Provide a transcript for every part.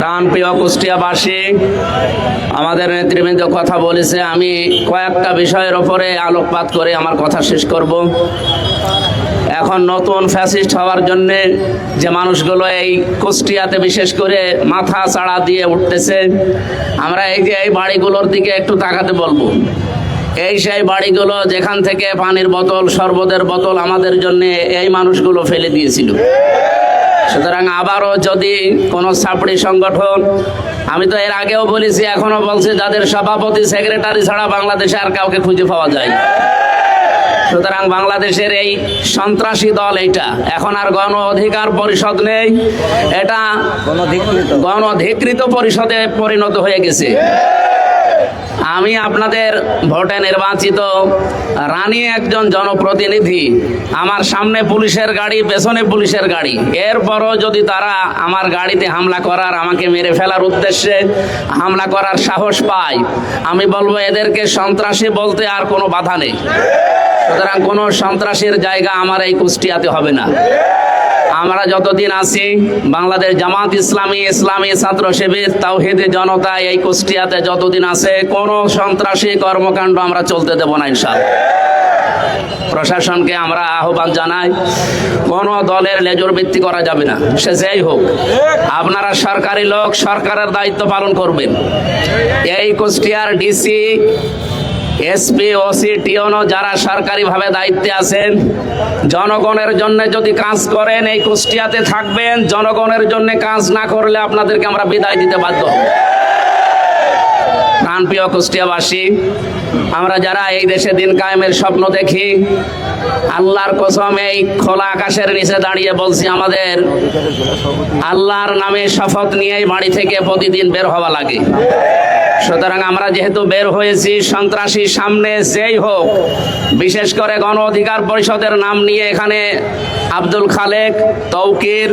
প্রাণপ্রিয় কুষ্টিয়াবাসী, আমাদের নেতৃবৃন্দ কথা বলেছে, আমি কয়েকটা বিষয়ের ওপরে আলোকপাত করে আমার কথা শেষ করব। এখন নতুন ফ্যাসিস্ট হওয়ার জন্যে যে মানুষগুলো এই কুষ্টিয়াতে বিশেষ করে মাথা চাড়া দিয়ে উঠতেছে, আমরা এই বাড়িগুলোর দিকে একটু তাকাতে বলবো। এই সেই বাড়িগুলো যেখান থেকে পানির বোতল, শরবতের বোতল আমাদের জন্য এই মানুষগুলো ফেলে দিয়েছিল। সুতরাং আবারও যদি কোনো ছাপড়ি সংগঠন, আমি তো এর আগেও বলেছি, এখনো বলছি, যাদের সভাপতি সেক্রেটারি ছাড়া বাংলাদেশে আর কাউকে খুঁজে পাওয়া যায়। সুতরাং বাংলাদেশের এই সন্ত্রাসী দল, এইটা এখন আর গণ অধিকার পরিষদ নেই, এটা গণধিকৃত পরিষদে পরিণত হয়ে গেছে। আমি আপনাদের ভোটে নির্বাচিত রানী একজন জনপ্রতিনিধি, আমার সামনে পুলিশের গাড়ি, পেছনে পুলিশের গাড়ি, এরপরও যদি তারা আমার গাড়িতে হামলা করার, আমাকে মেরে ফেলার উদ্দেশ্যে হামলা করার সাহস পায়, আমি বলবো এদেরকে সন্ত্রাসী বলতে আর কোনো বাধা নেই। সুতরাং কোনো সন্ত্রাসীর জায়গা আমার এই কুষ্টিয়াতে হবে না। আমরা যতদিন আছি, বাংলাদেশ জামাত ইসলামী, ইসলামী ছাত্র শিবির, তাওহীদি জনতা এই কুষ্টিয়াতে যতদিন আছে, কোনো সন্ত্রাসী কর্মকাণ্ড আমরা চলতে দেব না ইনশাআল্লাহ। প্রশাসনকে আমরা আহ্বান জানাই, কোন দলের লেজুর ভিত্তি করা যাবে না, সে যেই হোক। আপনারা সরকারি লোক, সরকারের দায়িত্ব পালন করবেন। এই কুষ্টিয়ার ডিসি, এসপি, ওসি, টিওনো যারা সরকারিভাবে দায়িত্বে আছেন, জনগণের জন্য যদি কাজ করেন এই কুষ্টিয়াতে থাকবেন, জনগণের জন্য কাজ না করলে আপনাদেরকে আমরা বিদায় দিতে বাধ্য হব। প্রাণপ্রিয় কুষ্টিয়াবাসী, আমরা যারা এই দেশে দিন কায়েমের স্বপ্ন দেখি, আল্লাহর কসম এই খোলা আকাশের নিচে দাঁড়িয়ে বলছি, আমাদের আল্লাহর নামে শপথ নিয়েই বাড়ি থেকে প্রতিদিন বের হওয়া লাগে। সুতরাং আমরা যেহেতু বের হয়েছি, সন্ত্রাসী সামনে যেই হোক, বিশেষ করে গণ অধিকার পরিষদের নাম নিয়ে এখানে আব্দুল খালেক, তৌকির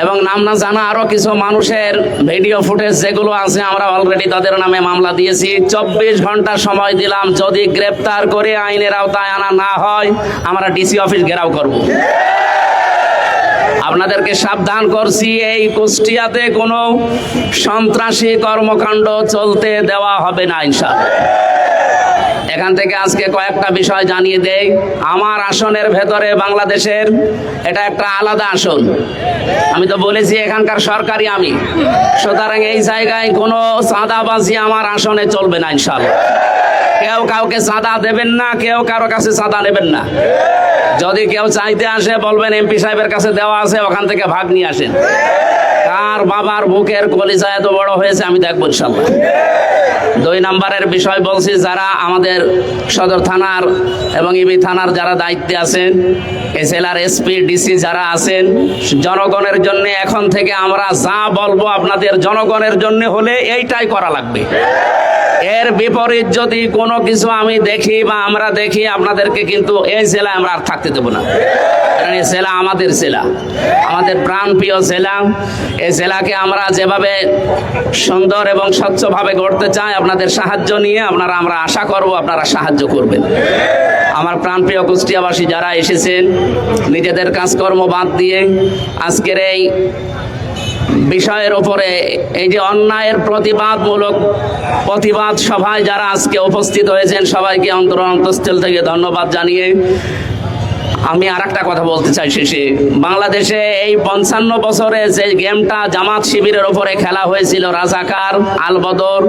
এবং নাম না জানা আরো কিছু মানুষের ভিডিও ফুটেজ যেগুলো আছে, আমরা অলরেডি তাদের নামে মামলা দিয়েছি। 24 ঘন্টা সময় দিলাম, যদি গ্রেপ্তার করে আইনের আওতায় আনা না হয়, আমরা ডিসি অফিস ঘেরাও করব। আপনাদেরকে সাবধান করছি, এই কুষ্টিয়াতে কোনো সন্ত্রাসী কর্মকাণ্ড চলতে দেওয়া হবে না ইনশাআল্লাহ। এখান থেকে আজকে কয়েকটা বিষয় জানিয়ে দেই। আমার আসনের ভেতরে বাংলাদেশের এটা একটা আলাদা আসন, আমি তো বলেছি এখানকার সরকারি আমি। সুতরাং এই জায়গায় কোনো চাঁদাবাজি আমার আসনে চলবে না ইনশাআল্লাহ। কেউ কাউকে চাঁদা দেবেন না, কেউ কারো কাছে চাঁদা নেবেন না। যদি কেউ চাইতে আসে, বলবেন এমপি সাহেবের কাছে দেওয়া আছে, ওখান থেকে ভাগ নিয়ে আসেন। কার বাবার বুকের কলিজা এত বড় হয়েছে আমি দেখবো ইনশাআল্লাহ। 2 নম্বরের বিষয় বলছি, যারা আমাদের সদর থানার এবং ইবি থানার যারা দায়িত্বে আছেন, এই জেলার এসপি, ডিসি যারা আছেন, জনগণের জন্য এখন থেকে আমরা যা বলবো আপনাদের জনগণের জন্য হলে এইটাই করা লাগবে। এর বিপরীত যদি কোনো কিছু আমি দেখি বা আমরা দেখি, আপনাদেরকে কিন্তু এই জেলায় আমরা আর থাকতে দেবো না। কারণ এই জেলা আমাদের জেলা, আমাদের প্রাণপ্রিয় জেলা। এই জেলাকে আমরা যেভাবে সুন্দর এবং স্বচ্ছভাবে গড়তে চাই, আপনাদের সাহায্য নিয়ে আমরা আশা করব আপনারা সাহায্য করবেন। আমার প্রাণপ্রিয় কুষ্টিয়াবাসী যারা এসেছেন, নিজেদের কাজকর্ম বাদ দিয়ে আজকের এই বিষয়ের উপরে, এই যে অন্যায়ের প্রতিবাদ সভায় যারা আজকে উপস্থিত হয়েছেন, সবাইকে অন্তঃস্থল থেকে ধন্যবাদ জানিয়ে আমি আর একটা কথা বলতে চাই শেষে। বাংলাদেশে এই 55 বছরে যে গেমটা জামাত শিবিরের উপরে খেলা হয়েছিল, রাজাকার, আলবদর,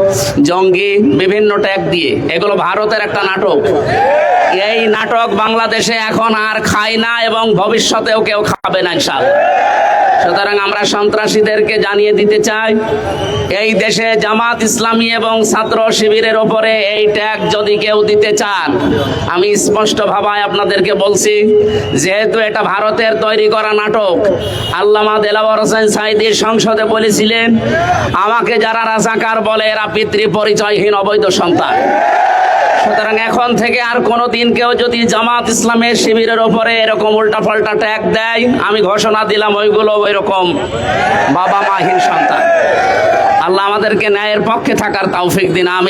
জঙ্গি, বিভিন্ন ট্যাগ দিয়ে, এগুলো ভারতের একটা নাটক। এই নাটক বাংলাদেশে এখন আর খায় না এবং ভবিষ্যতেও কেউ খাবে না ইনশাআল্লাহ। সুতরাং আমরা সন্ত্রাসীদেরকে জানিয়ে দিতে চাই, এই দেশে জামাত ইসলামী এবং ছাত্র শিবিরের ওপরে এই ট্যাগ যদি কেউ দিতে চান, আমি স্পষ্টভাবে আপনাদেরকে বলছি, যেহেতু এটা ভারতের তৈরি করা নাটক, আল্লামা দেলাওয়ার হোসেন সাঈদী সংসদে বলেছিলেন, আমাকে যারা রাজাকার বলে এরা পিতৃ পরিচয়হীন অবৈধ সন্তান। সুতরাং এখন থেকে আর কোনোদিন কেউ যদি জামাত ইসলামের শিবিরের ওপরে এরকম উল্টাপাল্টা ট্যাগ দেয়, আমি ঘোষণা দিলাম ওইগুলো ওইরকম বাবা মাহীন সন্তান। আল্লাহ আমাদেরকে ন্যায়ের পক্ষে থাকার তৌফিক দিন। আমি